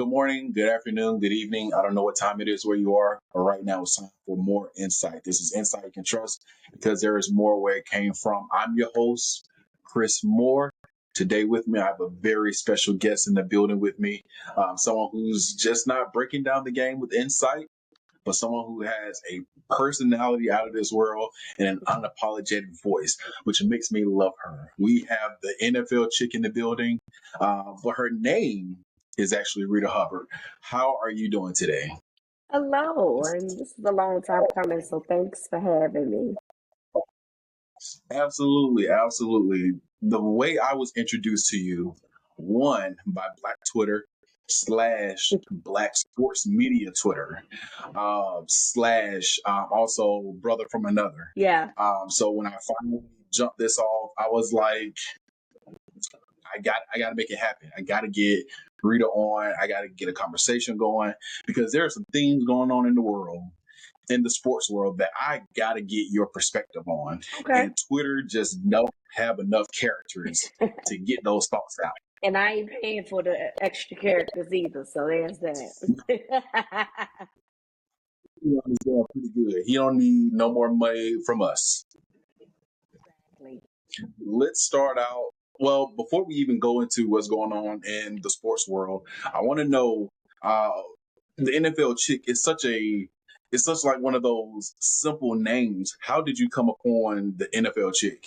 good morning, good afternoon, good evening. I don't know what time it is where you are, but right now it's time for more insight. This is Insight You Can Trust because there is more where it came from. I'm your host, Chris Moore. Today with me, I have a very special guest in the building with me, someone who's just not breaking down the game with insight, but someone who has a personality out of this world and an unapologetic voice, which makes me love her. We have the NFL chick in the building, but her name is actually Rita Hubbard. How are you doing today? Hello, and this is a long time coming, so thanks for having me. Absolutely, absolutely. The way I was introduced to you, one, by Black Twitter slash Black Sports Media Twitter, slash also Brother from Another. Yeah, So when I finally jumped this off, I was like, I got to make it happen. I got to get Rita on. I got to get a conversation going because there are some things going on in the world, in the sports world, that I got to get your perspective on. okay. And Twitter just don't have enough characters to get those thoughts out. And I ain't paying for the extra characters either, so there's that. He understand pretty good. He don't need no more money from us. Exactly. Let's start out. Well, before we even go into what's going on in the sports world, I want to know uh, the NFL chick is it's such like one of those simple names. How did you come upon the NFL chick?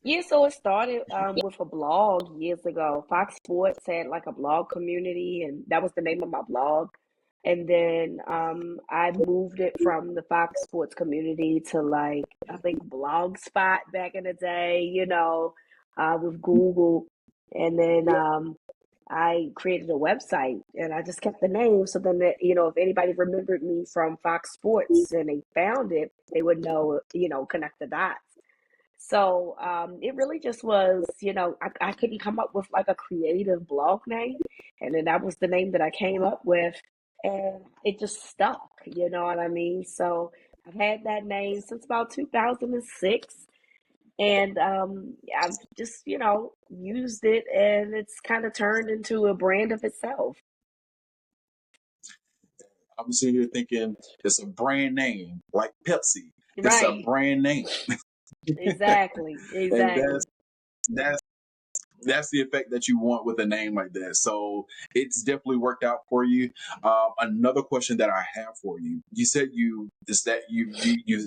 Yeah, so it started with a blog years ago. Fox Sports had like a blog community, and that was the name of my blog. And then I moved it from the Fox Sports community to like, I think Blogspot back in the day, with Google. And then I created a website and I just kept the name so then that, if anybody remembered me from Fox Sports and they found it, they would know, connect the dots. So it really just was, I couldn't come up with like a creative blog name. And then that was the name that I came up with. And it just stuck, you know what I mean? So I've had that name since about 2006. And I've just, used it and it's kind of turned into a brand of itself. I'm sitting here thinking it's a brand name like Pepsi. It's a Right. brand name, Exactly. and Exactly. that's that's the effect that you want with a name like that. So it's definitely worked out for you. Another question that I have for you: you said you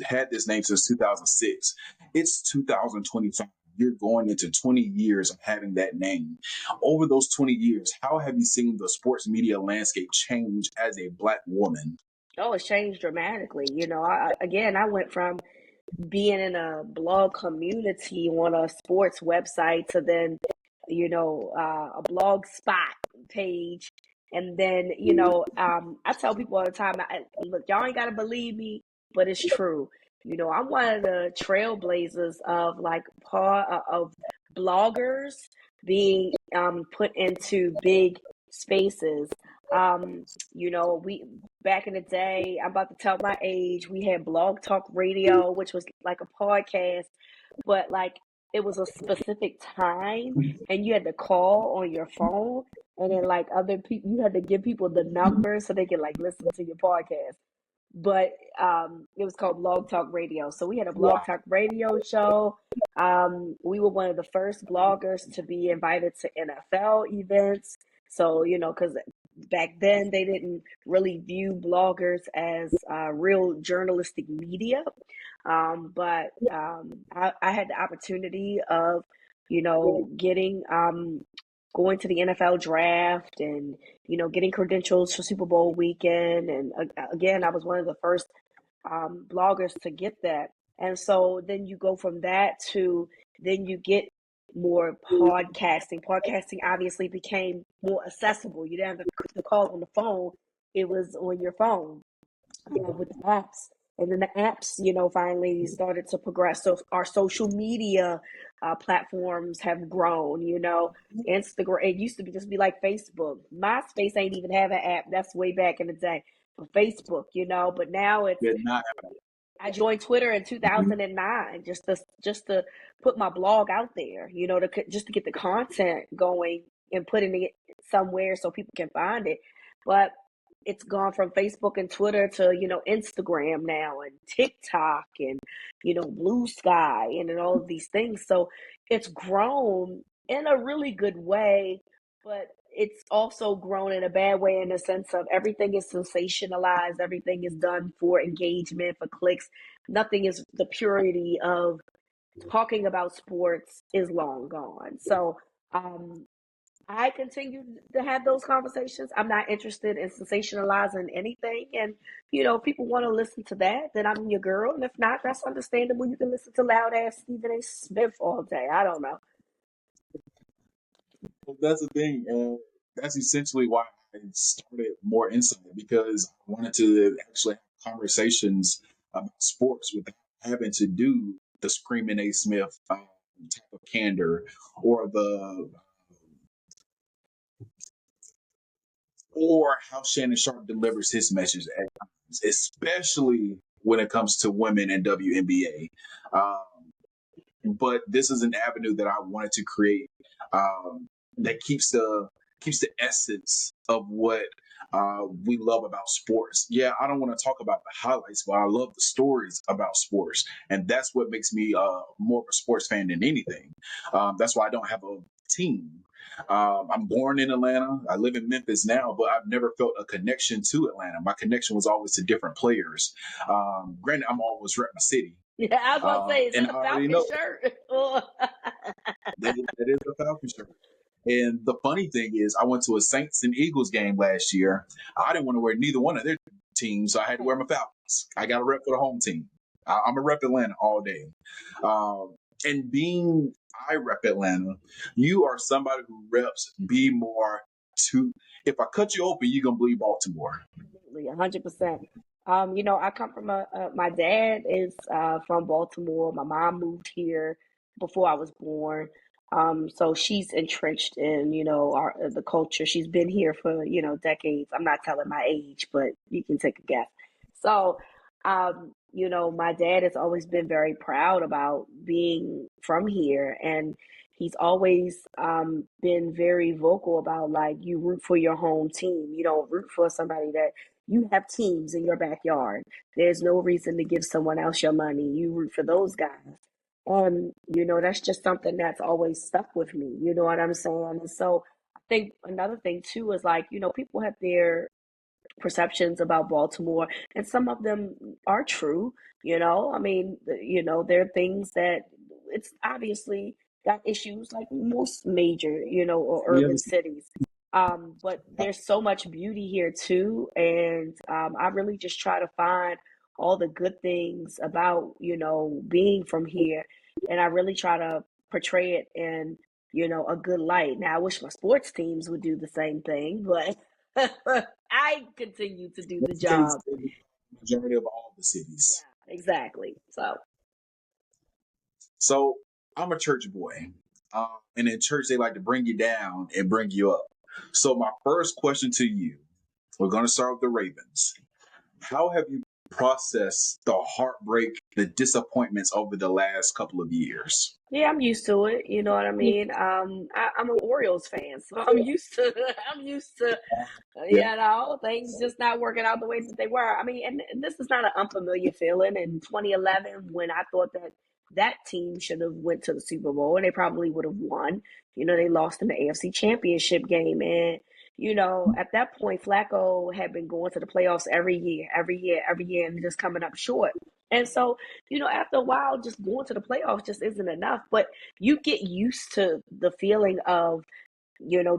had this name since 2006. It's 2025. You're going into 20 years of having that name. Over those 20 years, how have you seen the sports media landscape change as a Black woman? Oh, it's changed dramatically. I went from being in a blog community on a sports website to then, a blog spot page. And then, I tell people all the time, look, y'all ain't got to believe me, but it's true. I'm one of the trailblazers of like part of bloggers being put into big spaces. Um, we back in the day, I'm about to tell my age, we had Blog Talk Radio, which was like a podcast, but like it was a specific time and you had to call on your phone and then like other people you had to give people the number so they could like listen to your podcast. But it was called Blog Talk Radio. So we had a Blog Talk Radio show. We were one of the first bloggers to be invited to NFL events. So, because back then they didn't really view bloggers as real journalistic media. But I had the opportunity of, getting going to the NFL draft and, getting credentials for Super Bowl weekend. And again, I was one of the first bloggers to get that. And so then you go from that to then you get more podcasting. Podcasting obviously became more accessible. You didn't have to call on the phone. It was on your phone with the apps. And then the apps, finally started to progress. So our social media platforms have grown, Instagram, it used to be just be like Facebook. MySpace ain't even have an app. That's way back in the day. But Facebook, but now it's Did not. I joined Twitter in 2009 just to put my blog out there, just to get the content going and putting it somewhere so people can find it. But it's gone from Facebook and Twitter to, Instagram now and TikTok and, Blue Sky and all of these things. So it's grown in a really good way, but it's also grown in a bad way in the sense of everything is sensationalized, everything is done for engagement, for clicks. Nothing is the purity of talking about sports is long gone. So I continue to have those conversations. I'm not interested in sensationalizing anything. And, if people want to listen to that, then I'm your girl. And if not, that's understandable. You can listen to loud ass Stephen A. Smith all day. I don't know. Well, that's the thing. That's essentially why I started More Insight, because I wanted to actually have conversations about sports without having to do the Screaming A. Smith type of candor or the or how Shannon Sharp delivers his message at times, especially when it comes to women in WNBA. But this is an avenue that I wanted to create that keeps the essence of what we love about sports. Yeah, I don't want to talk about the highlights, but I love the stories about sports, and that's what makes me more of a sports fan than anything. That's why I don't have a team. I'm born in Atlanta. I live in Memphis now, but I've never felt a connection to Atlanta. My connection was always to different players. Granted, I'm always rep my city, Yeah, I was going to say, is and that I a already Falcon know shirt? that is the Falcon shirt. And the funny thing is, I went to a Saints and Eagles game last year. I didn't want to wear neither one of their teams, so I had to wear my Falcons. I got a rep for the home team. I'm a rep Atlanta all day. And being I rep Atlanta, you are somebody who reps be more to. If I cut you open, you're gonna bleed Baltimore. Absolutely, 100%. I come from my dad is from Baltimore. My mom moved here before I was born. So she's entrenched in, the culture. She's been here for, decades. I'm not telling my age, but you can take a guess. So, my dad has always been very proud about being from here, and he's always been very vocal about, like, you root for your home team. You don't root for somebody that you have teams in your backyard. There's no reason to give someone else your money. You root for those guys. And, that's just something that's always stuck with me. You know what I'm saying? And so I think another thing too is, like, people have their perceptions about Baltimore, and some of them are true. I mean, there are things that it's obviously got issues like most major, or We urban understand. cities. But there's so much beauty here too, and I really just try to find all the good things about, being from here, and I really try to portray it in, a good light. Now, I wish my sports teams would do the same thing, but I continue to do the That's the case job. in the majority of all the cities. Yeah, exactly. So, So I'm a church boy, and in church they like to bring you down and bring you up. So my first question to you, we're going to start with the Ravens. How have you processed the heartbreak, the disappointments over the last couple of years? yeah, I'm used to it. You know what I mean? I'm an Orioles fan, so I'm used to I'm used to Yeah, things just not working out the way that they were. I mean, and this is not an unfamiliar feeling. In 2011, when I thought that that team should have went to the Super Bowl, and they probably would have won. They lost in the AFC Championship game, and at that point, Flacco had been going to the playoffs every year, every year, every year, and just coming up short. And so, after a while, just going to the playoffs just isn't enough. But you get used to the feeling of,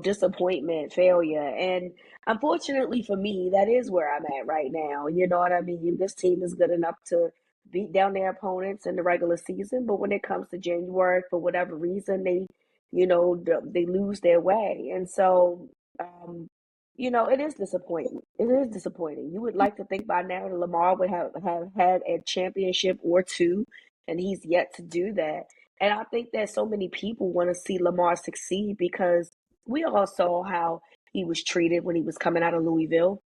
disappointment, failure. And unfortunately for me, that is where I'm at right now. You know what I mean? This team is good enough to beat down their opponents in the regular season, but when it comes to January, for whatever reason, they lose their way. And so, it is disappointing. It is disappointing. You would like to think by now that Lamar would have had a championship or two, and he's yet to do that. And I think that so many people want to see Lamar succeed because we all saw how he was treated when he was coming out of Louisville,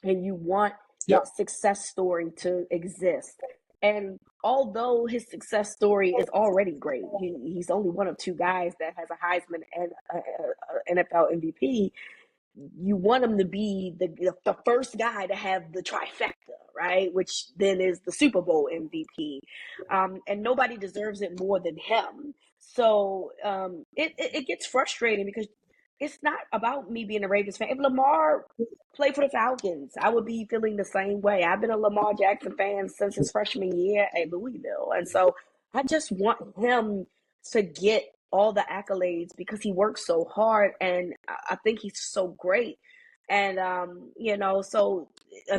and you want yep. that success story to exist. And although his success story is already great, he's only one of two guys that has a Heisman and NFL MVP. You want him to be the first guy to have the trifecta, right? Which then is the Super Bowl MVP. And nobody deserves it more than him. So it gets frustrating because it's not about me being a Ravens fan. If Lamar played for the Falcons, I would be feeling the same way. I've been a Lamar Jackson fan since his freshman year at Louisville. And so I just want him to get all the accolades because he works so hard, and I think he's so great. And so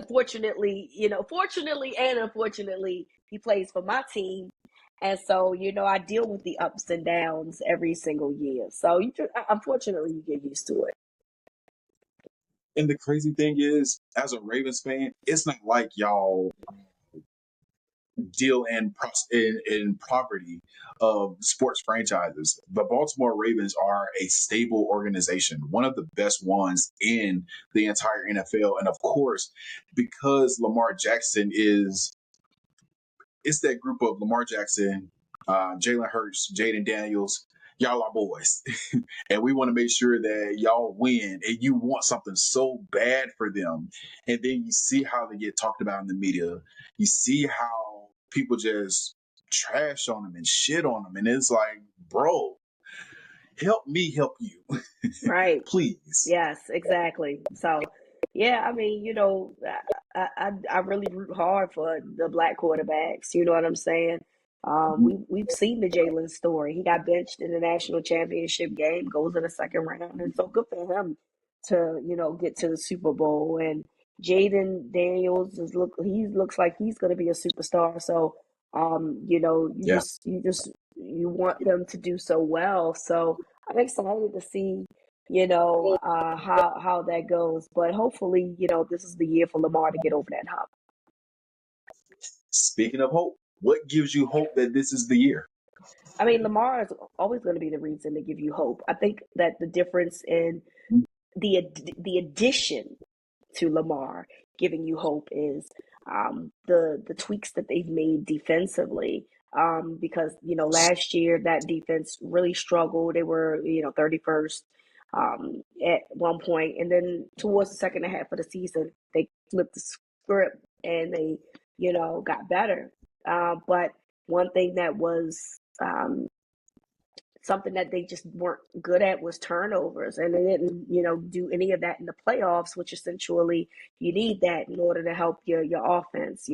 fortunately and unfortunately, he plays for my team, and so I deal with the ups and downs every single year. So unfortunately, you get used to it. And the crazy thing is, as a Ravens fan, it's not like y'all deal in poverty of sports franchises. The Baltimore Ravens are a stable organization, one of the best ones in the entire NFL. And of course, because Lamar Jackson it's that group of Lamar Jackson, Jalen Hurts, Jaden Daniels. Y'all are boys. And we want to make sure that y'all win. And you want something so bad for them. And then you see how they get talked about in the media. You see how people just trash on them and shit on them. And it's like, bro, help me help you. Right. Please. Yes, exactly. So, yeah, I mean, I really root hard for the black quarterbacks. You know what I'm saying? We've seen the Jalen story. He got benched in the national championship game, goes in the second round, and so good for him to get to the Super Bowl. And Jaden Daniels he looks like he's going to be a superstar. So, Yeah. you want them to do so well. So I'm excited to see how that goes. But hopefully, this is the year for Lamar to get over that hump. Speaking of hope, what gives you hope that this is the year? I mean, Lamar is always going to be the reason to give you hope. I think that the difference in the addition to Lamar giving you hope is the tweaks that they've made defensively. Because last year that defense really struggled. They were 31st at one point, and then towards the second half of the season they flipped the script and they got better. But one thing that was um, something that they just weren't good at was turnovers, and they didn't do any of that in the playoffs, which essentially you need that in order to help your offense.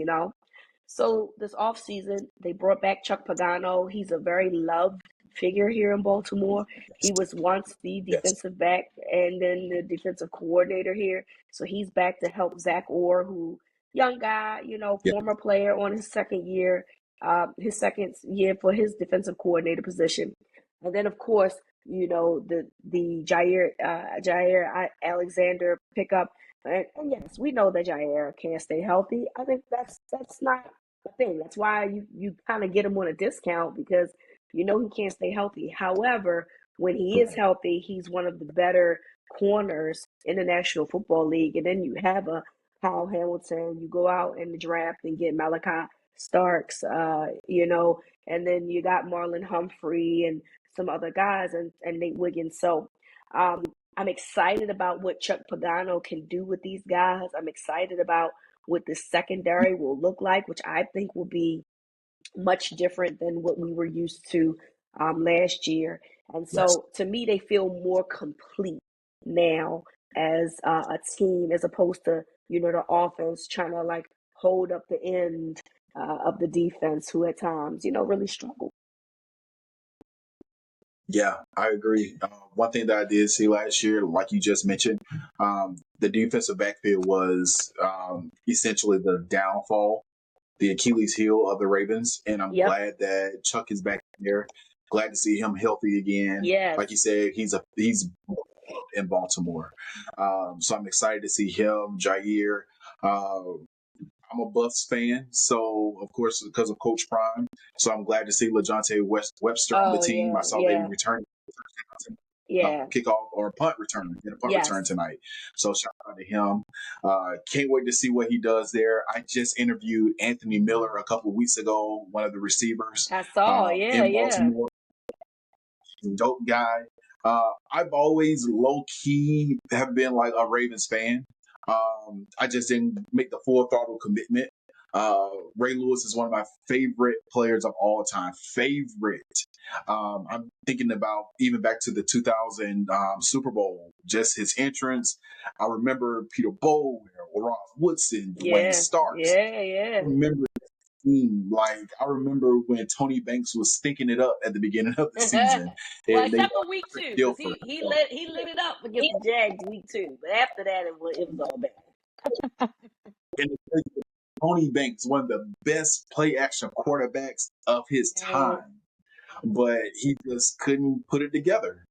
So this offseason they brought back Chuck Pagano. He's a very loved figure here in Baltimore. He was once the Yes. defensive back and then the defensive coordinator here, so he's back to help Zach Orr, who young guy, Yeah. former player on his second year for his defensive coordinator position. And then, of course, the Jair Alexander pickup. And yes, we know that Jair can't stay healthy. I think that's not a thing. That's why you kind of get him on a discount because he can't stay healthy. However, when he is healthy, he's one of the better corners in the National Football League. And then you have a Kyle Hamilton. You go out in the draft and get Malachi Starks. And then you got Marlon Humphrey and some other guys and Nate Wiggins. So I'm excited about what Chuck Pagano can do with these guys. I'm excited about what the secondary will look like, which I think will be much different than what we were used to last year. And Yes. so to me, they feel more complete now as a team as opposed to, the offense trying to like hold up the end of the defense who at times, really struggle. Yeah, I agree. One thing that I did see last year, like you just mentioned, the defensive backfield was essentially the downfall, the Achilles heel of the Ravens. And I'm Yep. glad that Chuck is back there. Glad to see him healthy again. Yes. Like you said, he's in Baltimore. So I'm excited to see him, Jair. I'm a Buffs fan, so of course because of Coach Prime. So I'm glad to see LeJohntay Webster on the Oh team. I yeah, saw they yeah. returned. Yeah. kickoff or punt return, in a punt return Yes. tonight. So shout out to him. Can't wait to see what he does there. I just interviewed Anthony Miller a couple of weeks ago, one of the receivers I saw. Yeah. in Yeah. Baltimore. Dope guy. I've always low key have been like a Ravens fan. I just didn't make the full throttle commitment. Ray Lewis is one of my favorite players of all time. Favorite. I'm thinking about even back to the 2000 Super Bowl, just his entrance. I remember Peter Bowl, Ross Woodson, Dwayne Yeah. Starks. Yeah. I Yeah. remember like I remember when Tony Banks was stinking it up at the beginning of the season, Well, and they except won for week a great 2, deal because for he him. lit it up against the Jags week 2, but after that it was all bad. And Tony Banks, one of the best play action quarterbacks of his And time, but he just couldn't put it together.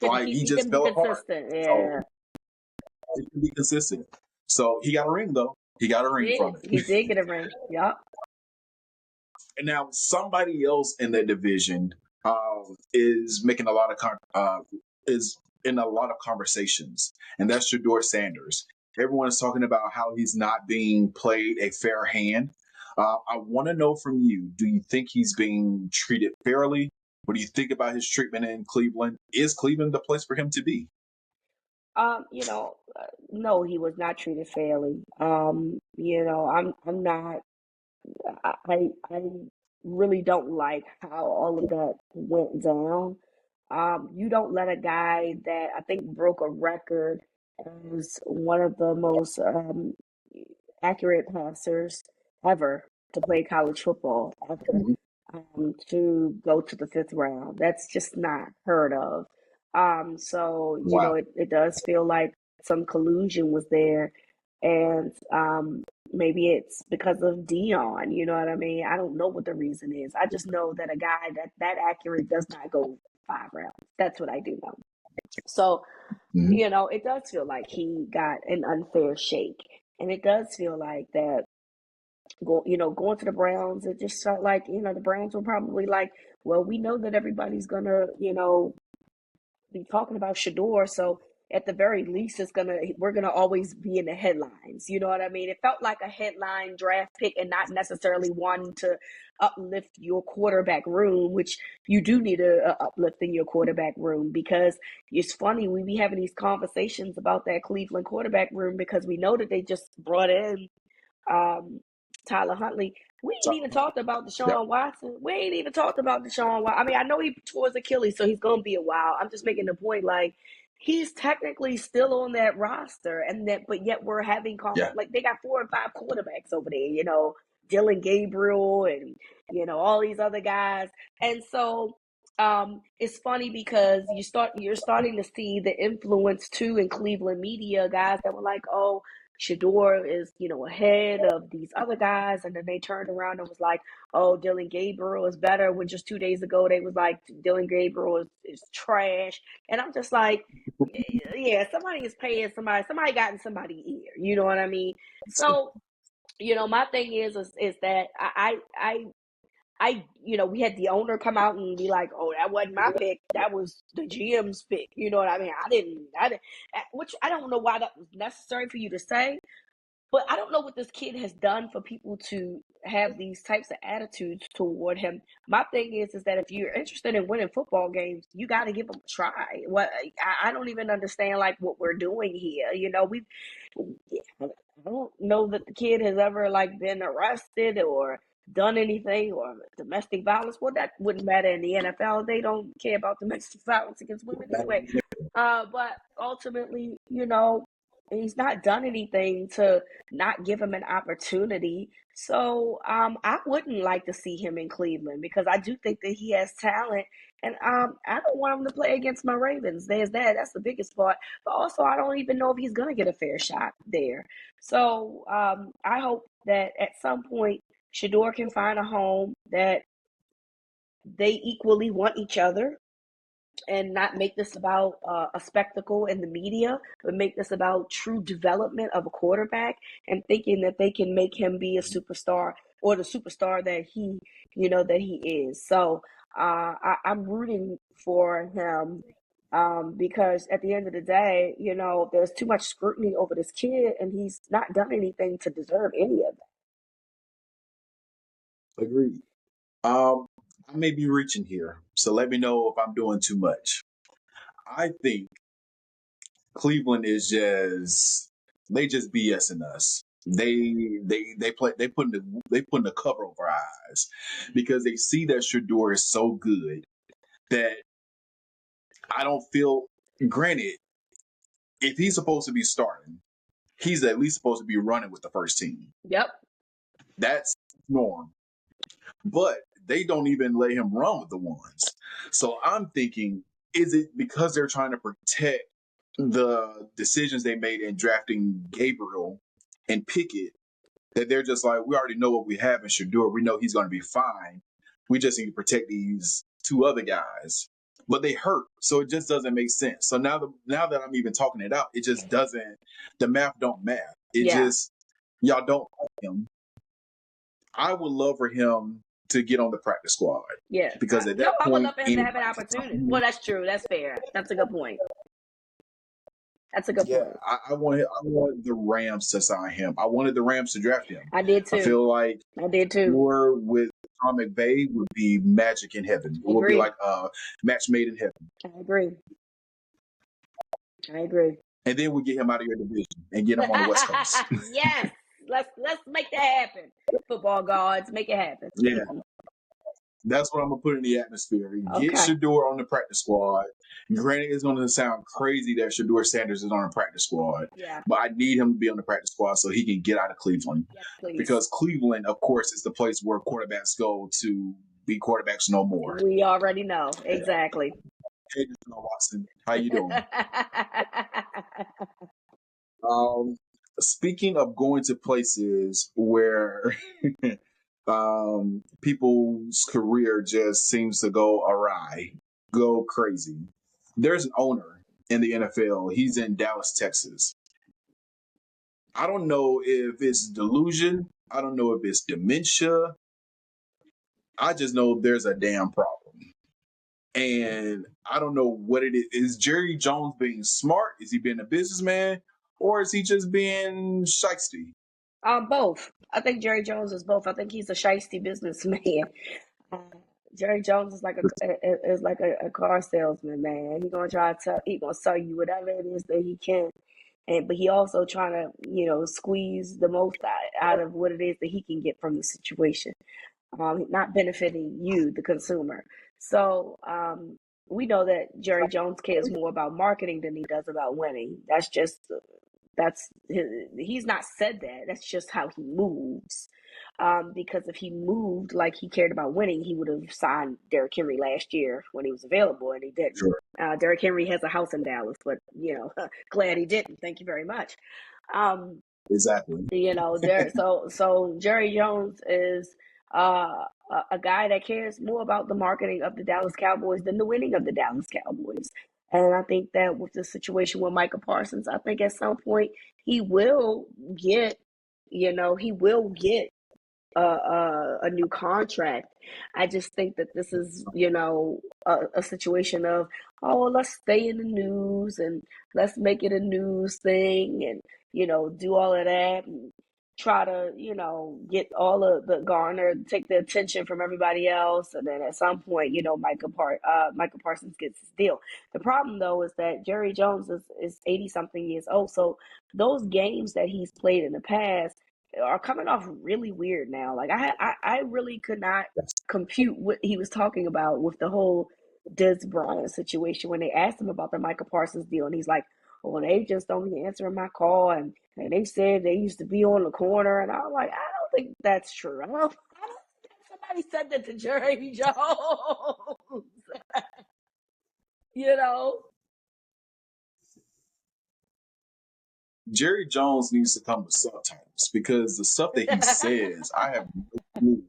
Like he he just couldn't be fell apart. consistent. So Yeah. he can be consistent. So he got a ring though. He got a ring from it. He did get a ring. Yup. And now somebody else in that division is making a lot of is in a lot of conversations, and that's Shedeur Sanders. Everyone is talking about how he's not being played a fair hand. I want to know from you: do you think he's being treated fairly? What do you think about his treatment in Cleveland? Is Cleveland the place for him to be? No, he was not treated fairly. I'm not. I really don't like how all of that went down. You don't let a guy that I think broke a record as one of the most accurate passers ever to play college football ever, Mhm. to go to the 5th round. That's just not heard of. So Wow. it does feel like some collusion was there, and maybe it's because of Dion. You know what I mean? I don't know what the reason is. I just know that a guy that accurate does not go 5 rounds. That's what I do know. So Mhm. it does feel like he got an unfair shake, and it does feel like that. Going to the Browns, it just felt like the Browns were probably like, well, we know that everybody's gonna be talking about Shedeur, so at the very least, we're gonna always be in the headlines. You know what I mean? It felt like a headline draft pick and not necessarily one to uplift your quarterback room, which you do need a uplift in your quarterback room, because it's funny, we be having these conversations about that Cleveland quarterback room because we know that they just brought in um, Tyler Huntley. We ain't even talked about Yep. Deshaun Watson. We ain't even talked about Deshaun Watson. I mean, I know he tore his Achilles, so he's gonna be a while. I'm just making the point, like, he's technically still on that roster, but yet we're having Yeah. like, they got 4 and 5 quarterbacks over there. Dylan Gabriel and all these other guys, and so. It's funny because you're starting to see the influence too in Cleveland media, guys that were like, "Oh, Shedeur is, ahead of these other guys," and then they turned around and was like, "Oh, Dylan Gabriel is better." When just 2 days ago they was like, "Dylan Gabriel is trash," and I'm just like, yeah, somebody is paying somebody. Somebody got in somebody's ear. You know what I mean? So, my thing is that we had the owner come out and be like, "Oh, that wasn't my pick. That was the GM's pick." You know what I mean? Which I don't know why that was necessary for you to say, but I don't know what this kid has done for people to have these types of attitudes toward him. My thing is that if you're interested in winning football games, you got to give them a try. I don't even understand like what we're doing here. I don't know that the kid has ever like been arrested or done anything or domestic violence. Well, that wouldn't matter in the NFL. They don't care about domestic violence against women anyway. But ultimately, he's not done anything to not give him an opportunity. So I wouldn't like to see him in Cleveland because I do think that he has talent. And I don't want him to play against my Ravens. There's that. That's the biggest part. But also, I don't even know if he's going to get a fair shot there. So I hope that at some point, Shedeur can find a home that they equally want each other, and not make this about a spectacle in the media, but make this about true development of a quarterback and thinking that they can make him be a superstar or the superstar that he is. So I'm rooting for him Because at the end of the day, there's too much scrutiny over this kid, and he's not done anything to deserve any of Agreed. I may be reaching here, so let me know if I'm doing too much. I think Cleveland is just BSing us. They putting the cover over our eyes because they see that Shedeur is so good that I don't feel. Granted, if he's supposed to be starting, he's at least supposed to be running with the first team. that. Yep. That's norm. But they don't even let him run with the ones. So I'm thinking, is it because they're trying to protect the decisions they made in drafting Gabriel and Pickett that they're just like, we already know what we have in Shedeur. We know he's going to be fine. We just need to protect these two other guys. But they hurt, so it just doesn't make sense. So now that I'm even talking it out, it just doesn't. The math don't math. It Yeah. just y'all don't like him. I would love for him to get on the practice squad. Yeah. Because at that I would point, love for him to have an opportunity. Well, that's true. That's fair. That's a good point. That's a good point. I wanted the Rams to sign him. I wanted the Rams to draft him. I did too. I feel like I did too. More with Tom McVay would be magic in heaven. It would be like a match made in heaven. I agree. And then we get him out of your division and get him on the West Coast. Yes. Let's make that happen. Football gods, make it happen. Yeah. That's what I'm going to put in the atmosphere. Okay. Get Shedeur on the practice squad. Granted, it's going to sound crazy that Shedeur Sanders is on the practice squad. Yeah. But I need him to be on the practice squad so he can get out of Cleveland. Yes, please. Because Cleveland, of course, is the place where quarterbacks go to be quarterbacks no more. We already know. Exactly. Hey, Watson, how you doing? Speaking of going to places where people's career just seems to go awry, go crazy. There's an owner in the NFL. He's in Dallas, Texas. I don't know if it's delusion. I don't know if it's dementia. I just know there's a damn problem. And I don't know what it is. Is Jerry Jones being smart? Is he being a businessman? Or is he just being shiesty? Both. I think Jerry Jones is both. I think he's a shiesty businessman. Jerry Jones is like a car salesman, man. He's gonna sell you whatever it is that he can, but he also trying to squeeze the most out of what it is that he can get from the situation, not benefiting you, the consumer. So we know that Jerry Jones cares more about marketing than he does about winning. He's not said that. That's just how he moves. Because if he moved like he cared about winning, he would have signed Derrick Henry last year when he was available, and he didn't. Sure. Derrick Henry has a house in Dallas, but glad he didn't. Thank you very much. Exactly. So Jerry Jones is a guy that cares more about the marketing of the Dallas Cowboys than the winning of the Dallas Cowboys. And I think that with the situation with Micah Parsons, I think at some point he will get a new contract. I just think that this is, a situation of, let's stay in the news and let's make it a news thing and, do all of that and try to, get all of the garner, take the attention from everybody else. And then at some point, Micah Parsons gets his deal. The problem, though, is that Jerry Jones is 80-something years old. So those games that he's played in the past are coming off really weird now. Like I really could not compute what he was talking about with the whole Des Bryant situation when they asked him about the Micah Parsons deal, and he's like, "Well, they just don't be answering my call, and they said they used to be on the corner," and I was like, "I don't think that's true. I don't think somebody said that to Jerry Jones." Jerry Jones needs to come with subtitles because the stuff that he says, I have no clue.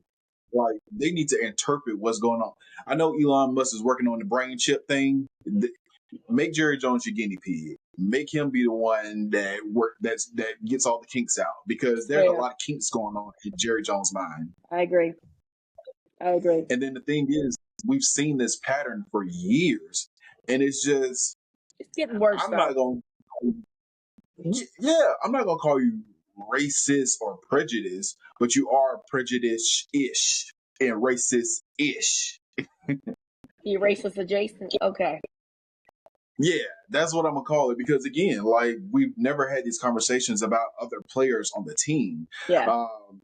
Like, they need to interpret what's going on. I know Elon Musk is working on the brain chip thing. Make Jerry Jones your guinea pig. Make him be the one that gets all the kinks out because there's a lot of kinks going on in Jerry Jones' mind. I agree. And then the thing is, we've seen this pattern for years. And it's just, It's getting worse, I'm not though. going to, yeah, I'm not going to call you racist or prejudiced, but you are prejudiced-ish and racist-ish. You racist adjacent? Okay. Yeah, that's what I'm gonna call it because again, like we've never had these conversations about other players on the team. Yeah.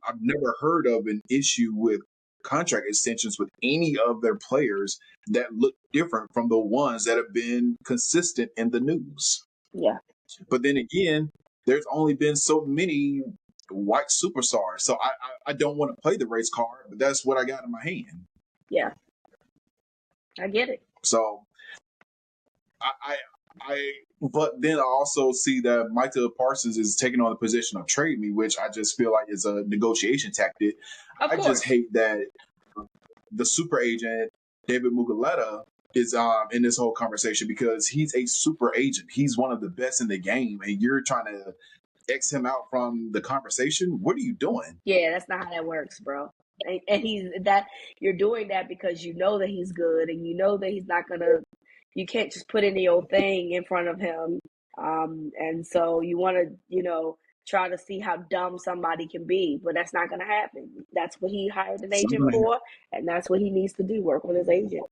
I've never heard of an issue with contract extensions with any of their players that look different from the ones that have been consistent in the news. Yeah. But then again, there's only been so many white superstars, so I don't want to play the race card, but that's what I got in my hand. Yeah. I get it. So but then I also see that Micah Parsons is taking on the position of trade me, which I just feel like is a negotiation tactic. Of I just course. hate that the super agent, David Muguleta, is in this whole conversation because he's a super agent. He's one of the best in the game, and you're trying to X him out from the conversation. What are you doing? Yeah, that's not how that works, bro. And you're doing that because you know that he's good and you know that he's not gonna, you can't just put any old thing in front of him. And so you want to, try to see how dumb somebody can be, but that's not gonna happen. That's what he hired an agent Something. for, and that's what he needs to do, work with his agent.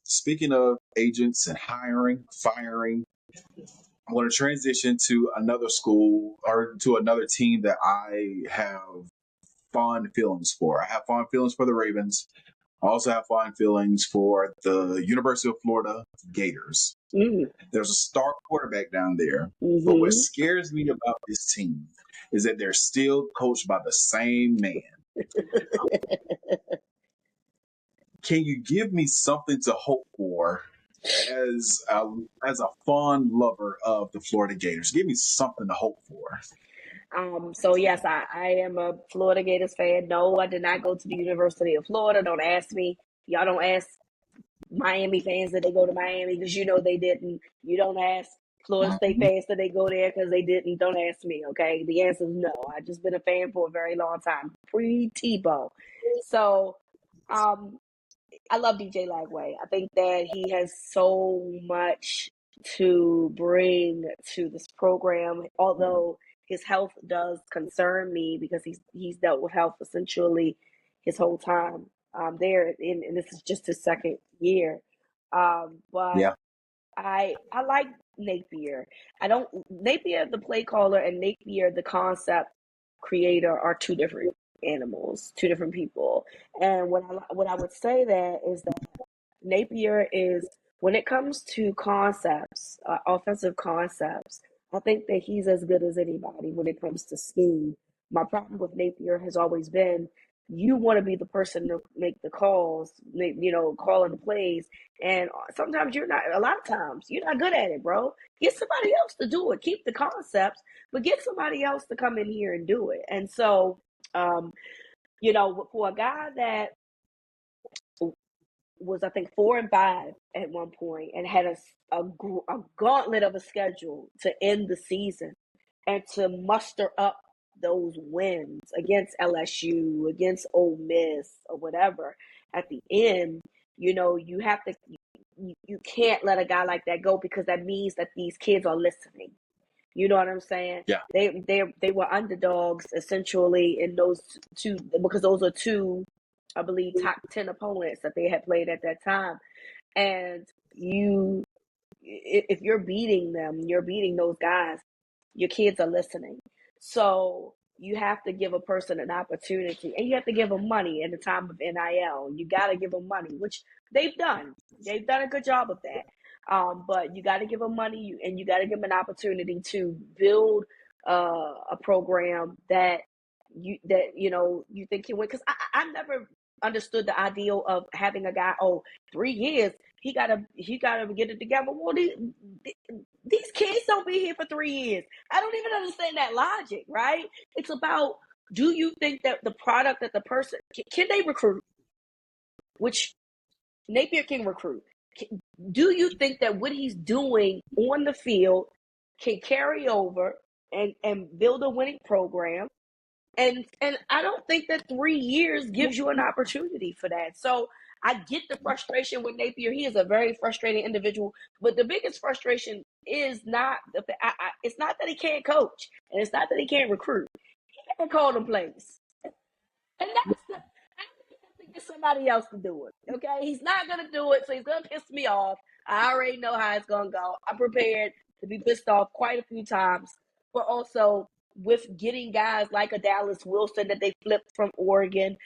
Speaking of agents and hiring, firing, I'm going to transition to another school or to another team that I have fond feelings for. I have fond feelings for the Ravens. I also have fond feelings for the University of Florida Gators. Mm. There's a star quarterback down there, but what Mm-hmm. scares me about this team is that they're still coached by the same man. Can you give me something to hope for as a fond lover of the Florida Gators? Give me something to hope for. So yes, I am a Florida Gators fan. No, I did not go to the University of Florida. Don't ask me. Y'all don't ask Miami fans that they go to Miami because you know they didn't. You don't ask Florida State fans that they go there because they didn't. Don't ask me, okay? The answer is no. I've just been a fan for a very long time, pre-Tebow. So, I love DJ Lagway. I think that he has so much to bring to this program, although his health does concern me because he's dealt with health essentially his whole time there, and this is just his second year. But Yeah, I like Napier. I don't Napier the play caller and Napier the concept creator are two different animals, two different people. And what I would say that is that Napier is when it comes to concepts, offensive concepts. I think that he's as good as anybody when it comes to scheme. My problem with Napier has always been you want to be the person to make the calls, calling the plays, and sometimes you're not. A lot of times you're not good at it, bro. Get somebody else to do it. Keep the concepts, but get somebody else to come in here and do it. And so, um, for a guy that was I think 4-5 at one point and had a gauntlet of a schedule to end the season and to muster up those wins against LSU, against Ole Miss, or whatever. At the end, you have to. You can't let a guy like that go because that means that these kids are listening. You know what I'm saying? yeah, They were underdogs essentially in those two because those are two, I believe, top 10 opponents that they had played at that time. And if you're beating them, you're beating those guys. Your kids are listening. So you have to give a person an opportunity, and you have to give them money in the time of NIL. You got to give them money, which they've done. They've done a good job of that. But you got to give them money, and you got to give them an opportunity to build a program that you think can win. Because I never understood the ideal of having a guy. 3 years. He gotta get it together. Well, these kids don't be here for 3 years. I don't even understand that logic, right? It's about, do you think that the product that the person can they recruit? Which Napier can recruit. Do you think that what he's doing on the field can carry over and build a winning program? And I don't think that 3 years gives you an opportunity for that. So I get the frustration with Napier. He is a very frustrating individual. But the biggest frustration is not it's not that he can't coach, and it's not that he can't recruit. He can't call them plays, and that's the. I have to get somebody else to do it. Okay, he's not gonna do it, so he's gonna piss me off. I already know how it's gonna go. I'm prepared to be pissed off quite a few times, but also with getting guys like a Dallas Wilson that they flipped from Oregon,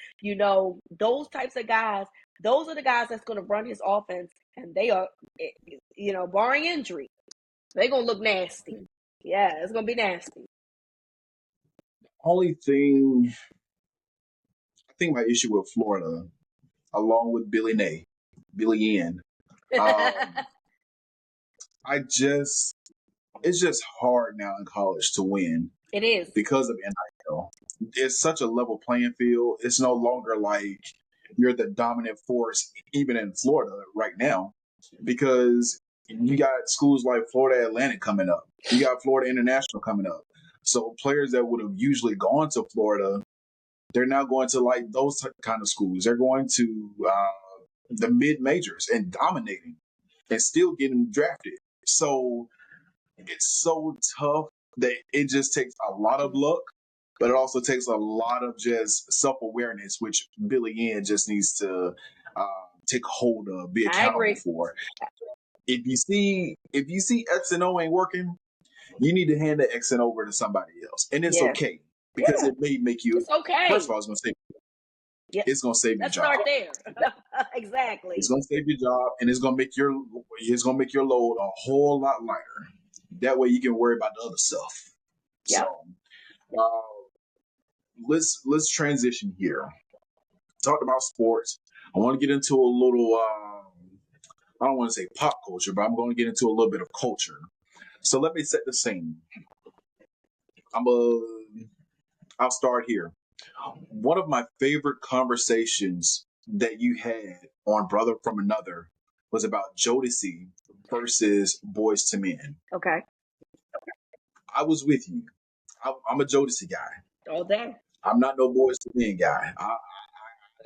those types of guys, those are the guys that's going to run his offense, and they are, barring injury, they're going to look nasty. Yeah, it's going to be nasty. Only thing, I think my issue with Florida, along with Billy N, it's just hard now in college to win. It is. Because of NIL. It's such a level playing field. It's no longer like you're the dominant force, even in Florida right now, because you got schools like Florida Atlantic coming up. You got Florida International coming up. So players that would have usually gone to Florida, they're now going to like those kind of schools. They're going to the mid majors and dominating and still getting drafted. So it's so tough that it just takes a lot of luck, but it also takes a lot of just self-awareness, which Billy N just needs to take hold of, be accountable for. If you see X and O ain't working, you need to hand the X and O over to somebody else, and it's okay because it may make you. It's okay. First of all, it's going to save. It's going to save your job. Let's start there. Exactly. It's going to save your job, and it's going to make your load a whole lot lighter. That way, you can worry about the other stuff. Yeah. So, let's transition here. Talked about sports. I want to get into a little. I don't want to say pop culture, but I'm going to get into a little bit of culture. So let me set the scene. I'll start here. One of my favorite conversations that you had on Brother from Another was about Jodeci versus Boys to Men. Okay. I was with you. I'm a Jodeci guy. All day. I'm not no Boys to Men guy. I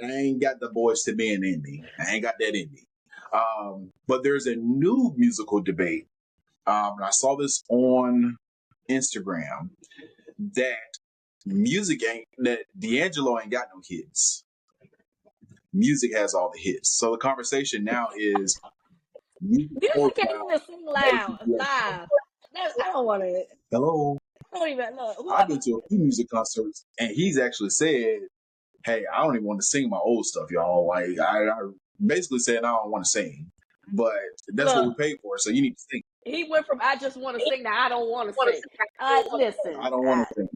ain't got the Boys to Men in me. I ain't got that in me. But there's a new musical debate. And I saw this on Instagram that D'Angelo ain't got no hits. Music has all the hits. So the conversation now is Music can't even sing live. I don't want to. Hello. I don't even know. I've been to a few music concerts, and he's actually said, "Hey, I don't even want to sing my old stuff, y'all. Like, I basically said I don't want to sing, but that's what we paid for, so you need to sing." He went from "I just want to sing" to "I don't want to sing." Listen, I don't want to sing.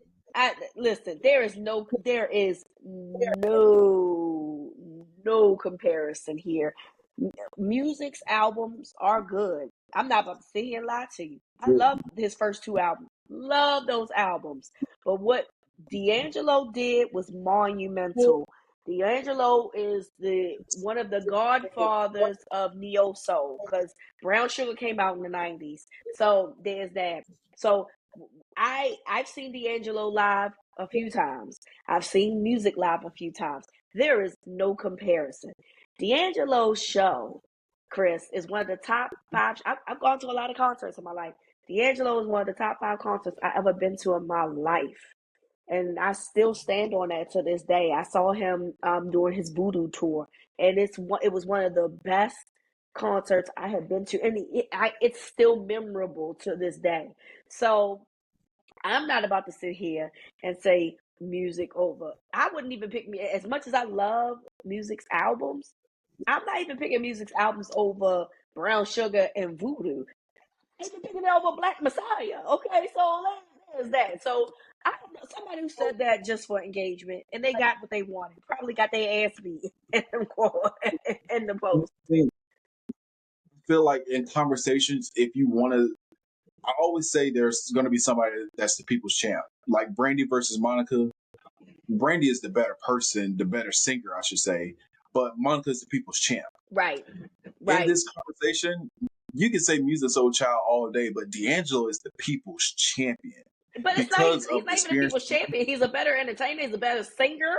Listen, there is no comparison here. Music's albums are good. I'm not about to sit here and lie to you. I love his first two albums. Love those albums. But what D'Angelo did was monumental. D'Angelo is one of the godfathers of neo soul because Brown Sugar came out in the 90s. So there's that. So I've seen D'Angelo live a few times. I've seen music live a few times. There is no comparison. D'Angelo's show, Chris, is one of the top 5. I've gone to a lot of concerts in my life. D'Angelo is one of the top 5 concerts I've ever been to in my life. And I still stand on that to this day. I saw him during his Voodoo tour, and it was one of the best concerts I have been to, and it's still memorable to this day. So I'm not about to sit here and say music over. I wouldn't even pick me as much as I love Music's albums. I'm not even picking Music's albums over Brown Sugar and Voodoo. I'm even picking it over Black Messiah. Okay, so there's that. So I don't know, somebody who said that just for engagement, and they got what they wanted. Probably got their ass beat in the post. I feel like in conversations, if you want to, I always say there's going to be somebody that's the people's champ. Like Brandy versus Monica. Brandy is the better person, the better singer, I should say. But Monica's the people's champ. Right. In this conversation, you can say Musiq Soulchild all day, but D'Angelo is the people's champion. But he's not even the people's champion. He's a better entertainer. He's a better singer.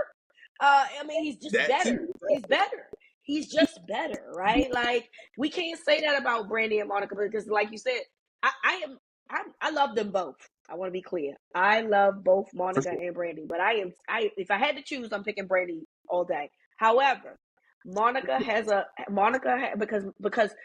I mean, he's just better. He's better. he's just better, right? Like we can't say that about Brandy and Monica because, like you said, I love them both. I want to be clear. I love both For Monica sure. and Brandy, but I if I had to choose, I'm picking Brandy all day. However, because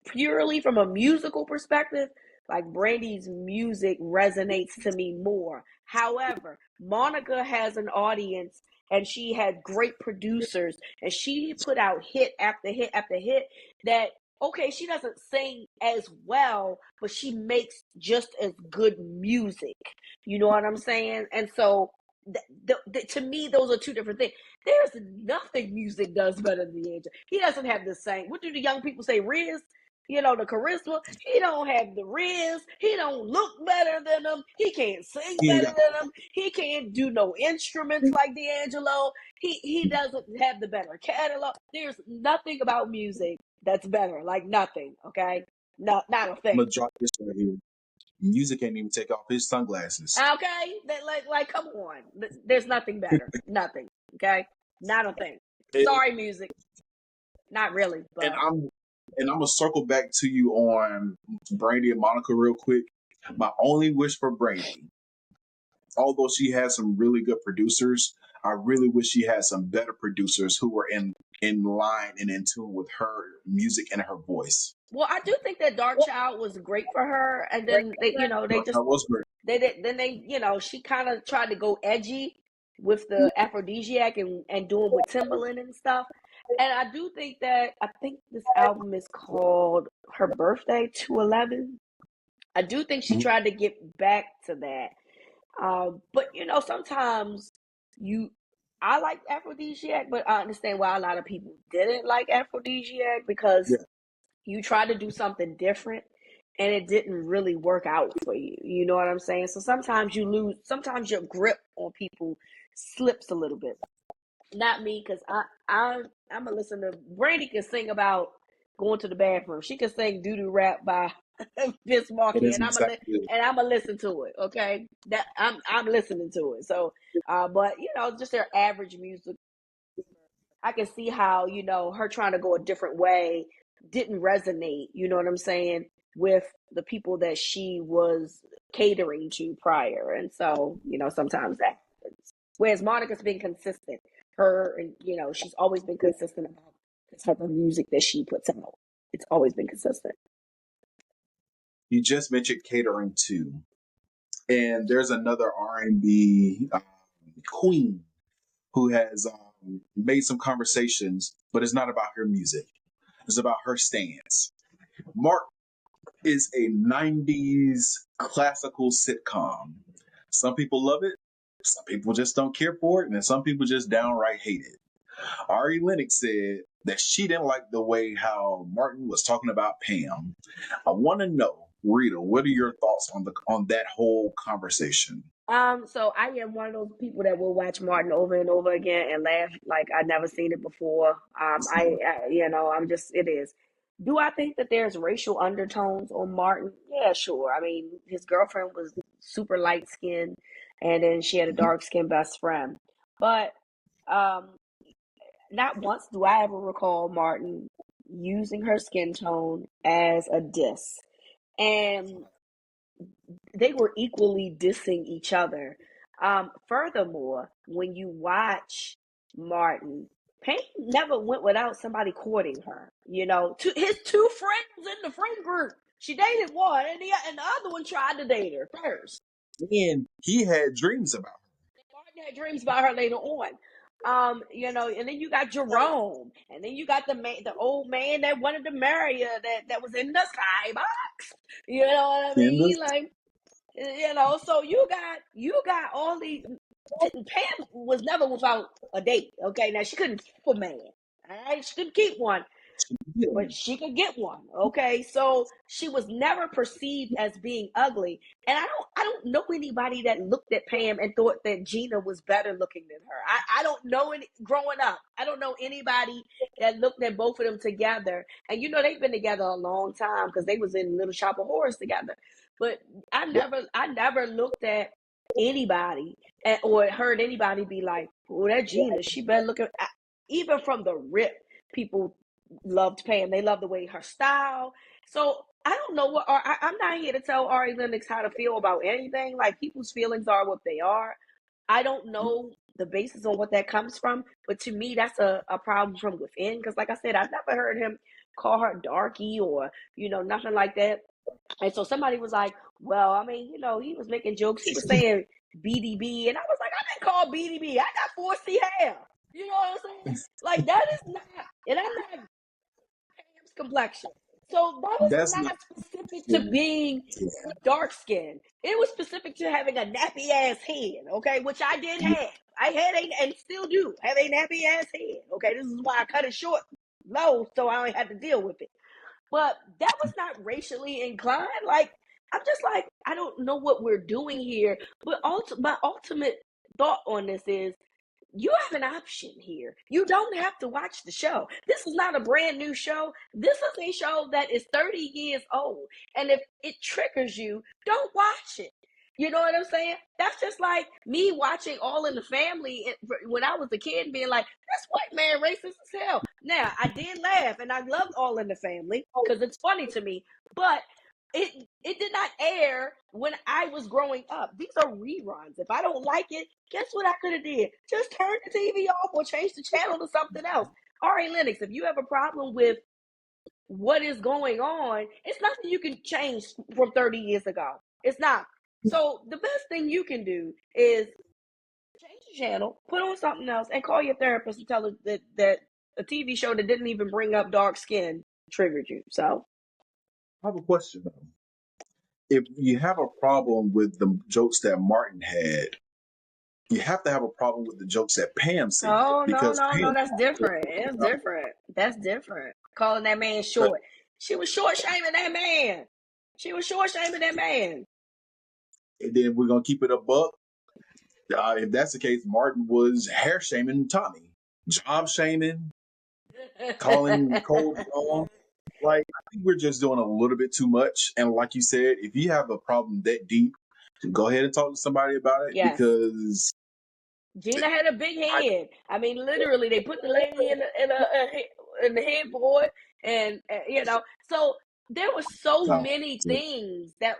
purely from a musical perspective, like Brandy's music resonates to me more. However, Monica has an audience and she had great producers and she put out hit after hit after hit that okay, she doesn't sing as well, but she makes just as good music. You know what I'm saying? And so to me, those are two different things. There's nothing music does better than D'Angelo. He doesn't have the same. What do the young people say? Riz, the charisma. He don't have the riz. He don't look better than them. He can't sing He ain't better got than them. He can't do no instruments like D'Angelo. He doesn't have the better catalog. There's nothing about music that's better. Like nothing. Okay, not a I'm thing. gonna drop this right here. Music can't even take off his sunglasses. Okay, like come on. There's nothing better. Nothing. Okay, not a thing. And, Sorry, music. Not really, and but I'm gonna circle back to you on Brandy and Monica real quick. My only wish for Brandy, although she has some really good producers, I really wish she had some better producers who were in line and in tune with her music and her voice. well, I do think that Dark Child was great for her, and then they Dark just Side was great. they did then they she kind of tried to go edgy with the aphrodisiac and doing with Timbaland and stuff. And I think this album is called Her Birthday 211. I do think she Mhm. tried to get back to that. But sometimes you I like aphrodisiac, but I understand why a lot of people didn't like aphrodisiac because Yeah, you try to do something different and it didn't really work out for you. You know what I'm saying? So sometimes sometimes your grip on people slips a little bit. Not me, because I'm a listener. Brandy can sing about going to the bathroom. She can sing doo doo rap by Vince it Marky, is and exactly it. I'm a listen to it. Okay, that I'm listening to it. So, but just their average music, I can see how, her trying to go a different way didn't resonate, you know what I'm saying, with the people that she was catering to prior. And so, sometimes that happens. Whereas Monica's been consistent. Her and she's always been consistent about the type of music that she puts out. It's always been consistent. You just mentioned catering too, and there's another R&B queen who has made some conversations, but it's not about her music. It's about her stance. Mark is a 90s classical sitcom. Some people love it, some people just don't care for it, and then some people just downright hate it. Ari Lennox said that she didn't like the way how Martin was talking about Pam. I want to know, Rita, what are your thoughts on that whole conversation? So I am one of those people that will watch Martin over and over again and laugh like I'd never seen it before. I'm just, it is. Do I think that there's racial undertones on Martin? Yeah, sure. I mean, his girlfriend was super light skinned and then she had a dark skinned best friend. But um, not once do I ever recall Martin using her skin tone as a diss. And they were equally dissing each other. Furthermore, when you watch Martin, Payne never went without somebody courting her. His two friends in the friend group, she dated one, and the other one tried to date her first. And he had dreams about Martin had dreams about her later on. And then you got Jerome, and then you got the old man that wanted to marry her, that was in the skybox. You know what I her. And mean? Like, so you got all these. Pam was never without a date. Okay, now she couldn't keep a man. All right, she couldn't keep one, but she could get one. Okay, so she was never perceived as being ugly. And I don't know anybody that looked at Pam and thought that Gina was better looking than her. I don't know any growing up. I don't know anybody that looked at both of them together. And they've been together a long time because they was in Little Shop of Horrors together. But I never looked at anybody or heard anybody be like, "Oh, that Gina, she better looking." Even from the rip. People loved Pam. They loved the way her style. So I don't know what, I'm not here to tell Ari Lennox how to feel about anything. Like, people's feelings are what they are. I don't know the basis on what that comes from, but to me, that's a problem from within. Because, like I said, I've never heard him call her darky or, nothing like that. And so somebody was like, well, I mean, he was making jokes. He was saying BDB. And I was like, I didn't call BDB. I got 4C hair. You know what I'm saying? Like, that is not, and I'm not Pam's complexion. So that was That's not. not specific to being dark skinned. It was specific to having a nappy ass head, okay, which I did have. I had and still do have a nappy ass head. Okay, this is why I cut it short low so I don't have to deal with it. But that was not racially inclined. Like, I'm just like, I don't know what we're doing here. But my ultimate thought on this is, you have an option here. You don't have to watch the show. This is not a brand new show. This is a show that is 30 years old. And if it triggers you, don't watch it. You know what I'm saying? That's just like me watching All in the Family when I was a kid and being like, that's white man racist as hell. Now, I did laugh and I loved All in the Family because it's funny to me. But it did not air when I was growing up. These are reruns. If I don't like it, guess what I could have did? Just turn the TV off or change the channel to something else. Ari Lennox, if you have a problem with what is going on, it's nothing you can change from 30 years ago. It's not. So the best thing you can do is change the channel, put on something else, and call your therapist and tell her that a TV show that didn't even bring up dark skin triggered you. So I have a question though. If you have a problem with the jokes that Martin had, you have to have a problem with the jokes that Pam said, oh, because no, Pam. that's different. It's different. That's different. Calling that man short. She was short shaming that man. She was short shaming that man. And then we're gonna keep it a buck. If that's the case, Martin was hair shaming Tommy, job shaming, calling Cole wrong. Like, I think we're just doing a little bit too much. And like you said, if you have a problem that deep, go ahead and talk to somebody about it, Yes. because Gina had a big head. I mean, literally, they put the lady in the headboard, and so there were so many things that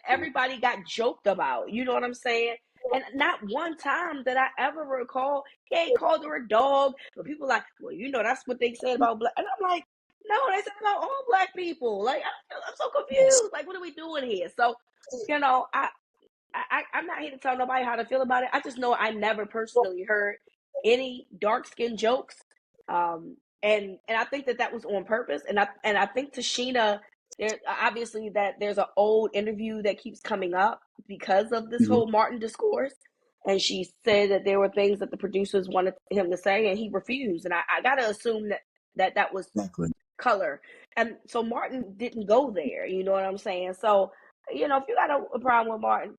everybody got joked about. You know what I'm saying? And not one time that I ever recall he ain't called her a dog. But people like, well, that's what they said about black. And I'm like, no, they said about all black people. Like, I'm so confused. Like, what are we doing here? So, I'm not here to tell nobody how to feel about it. I just know I never personally heard any dark skin jokes, and I think that was on purpose. And I think Tashina, there obviously that there's an old interview that keeps coming up because of this whole Martin discourse, and she said that there were things that the producers wanted him to say, and he refused. And I gotta assume that was color, and so Martin didn't go there. You know what I'm saying? So if you got a problem with Martin,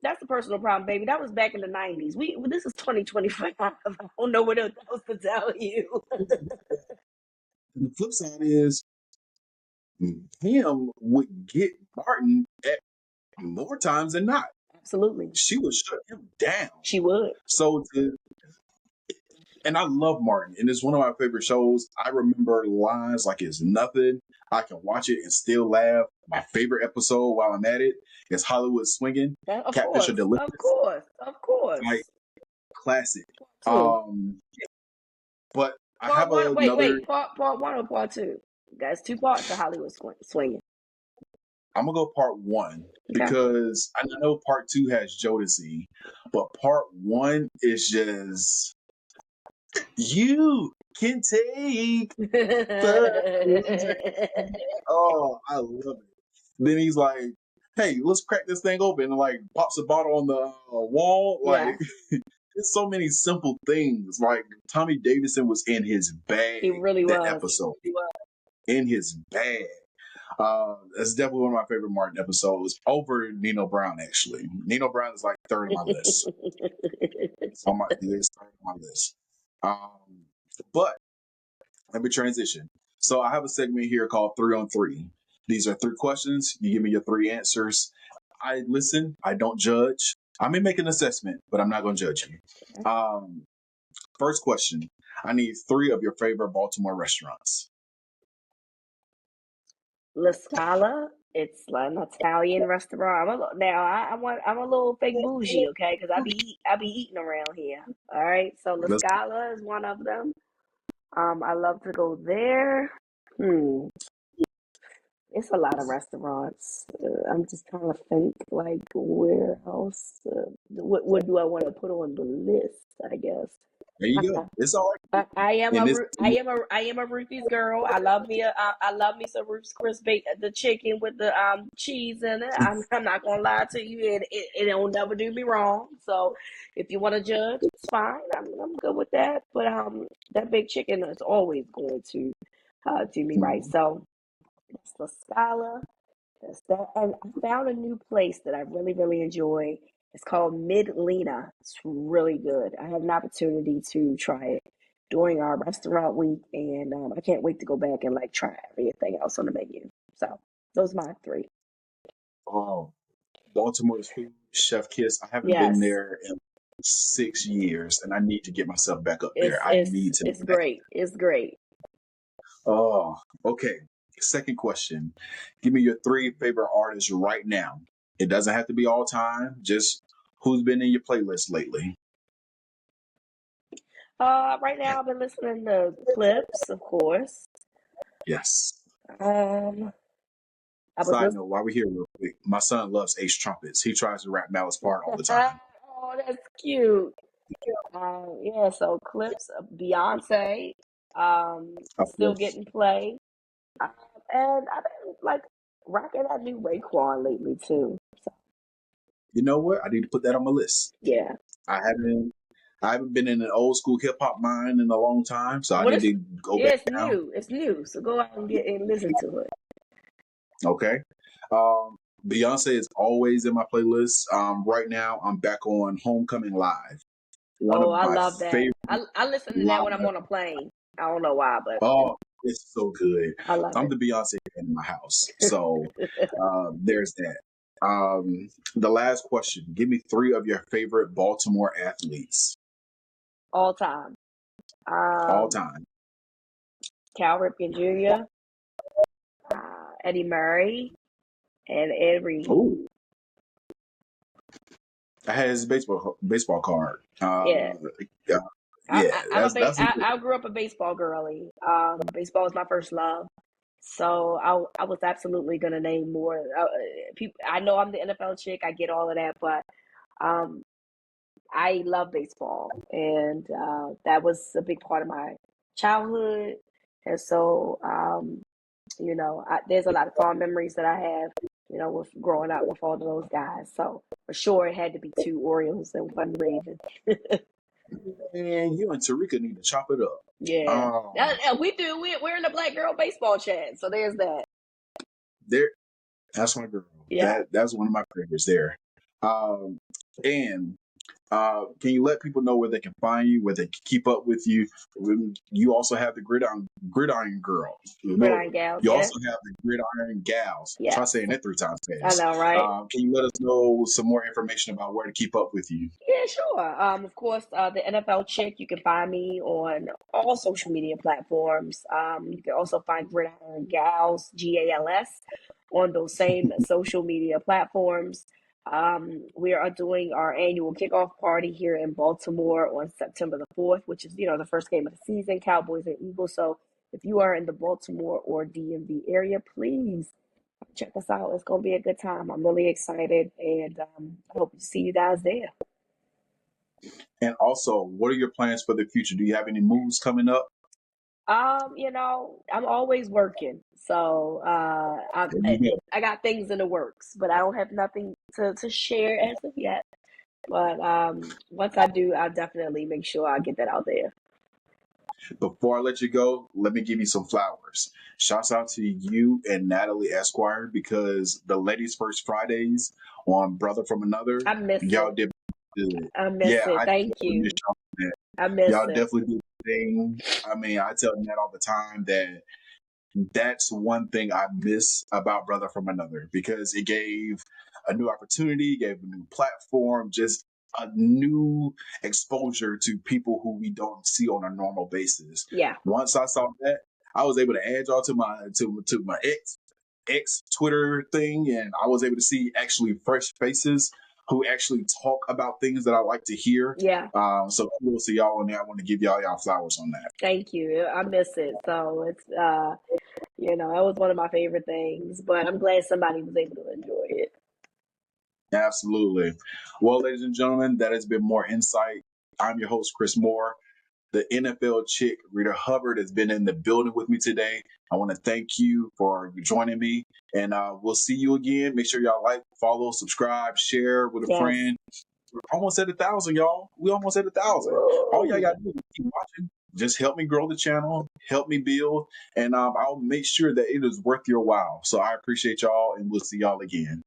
that's a personal problem, baby. That was back in the 90s. This is 2025. I don't know what else to tell you. The flip side is, Pam would get Martin at more times than not. Absolutely. She would shut him down. She would. And I love Martin, and it's one of my favorite shows. I remember lines like it's nothing. I can watch it and still laugh. My favorite episode while I'm at it is Hollywood Swinging. Catfish or Delicious. Of course. Like, classic. Two. But I part have one, another. Wait. Part one or part two? That's 2 parts to Hollywood Swinging. I'm gonna go part one because I know part two has Jodeci, but part one is just, you can take. Oh, I love it. Then he's like, "Hey, let's crack this thing open," and like pops a bottle on the wall. Like, there's so many simple things. Like, Tommy Davidson was in his bag. He really was. Episode. He was in his bag. That's definitely one of my favorite Martin episodes, over Nino Brown. Actually, Nino Brown is like third on my list. It's on my list. But let me transition. So I have a segment here called 3 on 3. These are 3 questions. You give me your 3 answers. I listen. I don't judge. I may make an assessment, but I'm not going to judge you. First question. I need 3 of your favorite Baltimore restaurants. La Scala. It's like an Italian restaurant. I'm a little fake bougie, okay? Because I be eating around here. All right. So La Let's Scala is one of them. I love to go there. Hmm. It's a lot of restaurants. I'm just trying to think like where else. What do I want to put on the list? I guess. There you go. It's all right. And this, I am a Ruthie's girl. I love me some Ruth's Chris the chicken with the cheese in it. I'm not gonna lie to you, it'll never do me wrong. So if you want to judge, it's fine. I'm good with that. But that big chicken is always going to do me right. So that's La Scala. That's that. And I found a new place that I really, really enjoy. It's called Midlena. It's really good. I had an opportunity to try it during our restaurant week, and I can't wait to go back and like try everything else on the menu. So those are my 3. oh, Baltimore's food, Chef Kiss. I haven't been Yes, there in 6 years, and I need to get myself back up there. it's I it's need to it's be back. great. It's great. Oh, okay. Second question. Give me your 3 favorite artists right now. It doesn't have to be all time. Just who's been in your playlist lately. Right now I've been listening to Clips, of course. Yes. Um, I was Side listening. note, while we're here real quick, my son loves Ace Trumpets. He tries to rap Malice part all the time. Oh, that's cute. Yeah, so clips of Beyonce, Of still course. getting play. Um, and I've been like rocking that new Raekwon lately too. So You know what? I need to put that on my list. yeah. I haven't I haven't been in an old school hip hop mind in a long time, so I What need is to go Yeah, back it's down. new. It's new. So go out and get and listen to it. Okay. Um, Beyonce is always in my playlist. Right now, I'm back on Homecoming Live, one Oh, of I my love that. favorite I listen to that when I'm live. on a plane. I don't know why, but Oh, it's so good. I love I'm it. the Beyonce fan in my house, so there's that. The last question: give me 3 of your favorite Baltimore athletes All time. all Um, time. Cal Ripken Jr., Eddie Murray, and Ed Reed. Oh, I had his baseball card. Yeah. Yeah, yeah, that's a good. I grew up a baseball girly. Baseball was my first love. So I was absolutely gonna name more. People, I know I'm the NFL chick. I get all of that, but um, I love baseball, and that was a big part of my childhood. And so, there's a lot of fond memories that I have. With growing up with all of those guys. So for sure, it had to be 2 Orioles and 1 Raven. And you and Tarika need to chop it up. Yeah, Um, we do. We're in the Black Girl Baseball chat, so there's that. there, that's my girl. Yeah, That's one of my favorites there. Um, and can you let people know where they can find you, where they can keep up with you? You also have the Gridiron Girl. Gridiron Gals. You Yeah, also have the Gridiron Gals. Try yes, saying that 3 times I fast. know, right? Can you let us know some more information about where to keep up with you? Yeah, sure. Of course, the NFL Chick. You can find me on all social media platforms. You can also find Gridiron Gals GALS on those same social media platforms. We are doing our annual kickoff party here in Baltimore on September the 4th, which is the first game of the season, Cowboys and Eagles. So if you are in the Baltimore or DMV area, please check us out. It's gonna be a good time. I'm really excited, and I hope to see you guys there. And also, what are your plans for the future? Do you have any moves coming up? I'm always working, so There you go. I got things in the works, but I don't have nothing to share as of yet. But once I do, I'll definitely make sure I get that out there. Before I let you go, let me give you some flowers. Shouts out to you and Natalie Esquire because the Ladies First Fridays on Brother from Another, I miss y'all it. did good. I miss Yeah, it. I Thank definitely miss you. y'all for that. I miss Y'all it. definitely did the thing. I mean, I tell Nat all the time that that's one thing I miss about Brother from Another because it gave a new opportunity, gave a new platform, just a new exposure to people who we don't see on a normal basis. Yeah. Once I saw that, I was able to add y'all to my X Twitter thing, and I was able to see actually fresh faces who actually talk about things that I like to hear. Yeah. So we'll see y'all on there. I want to give y'all flowers on that. Thank you. I miss it. So it's that was one of my favorite things. But I'm glad somebody was able to enjoy it. Absolutely. Well, ladies and gentlemen, that has been More Insight. I'm your host, Chris Moore. The NFL chick, Rita Hubbard, has been in the building with me today. I want to thank you for joining me, and we'll see you again. Make sure y'all like, follow, subscribe, share with a Yes. friend. We're almost at 1,000, y'all. We almost at 1,000. All y'all got to do is keep watching. Just help me grow the channel, help me build, and I'll make sure that it is worth your while. So I appreciate y'all, and we'll see y'all again.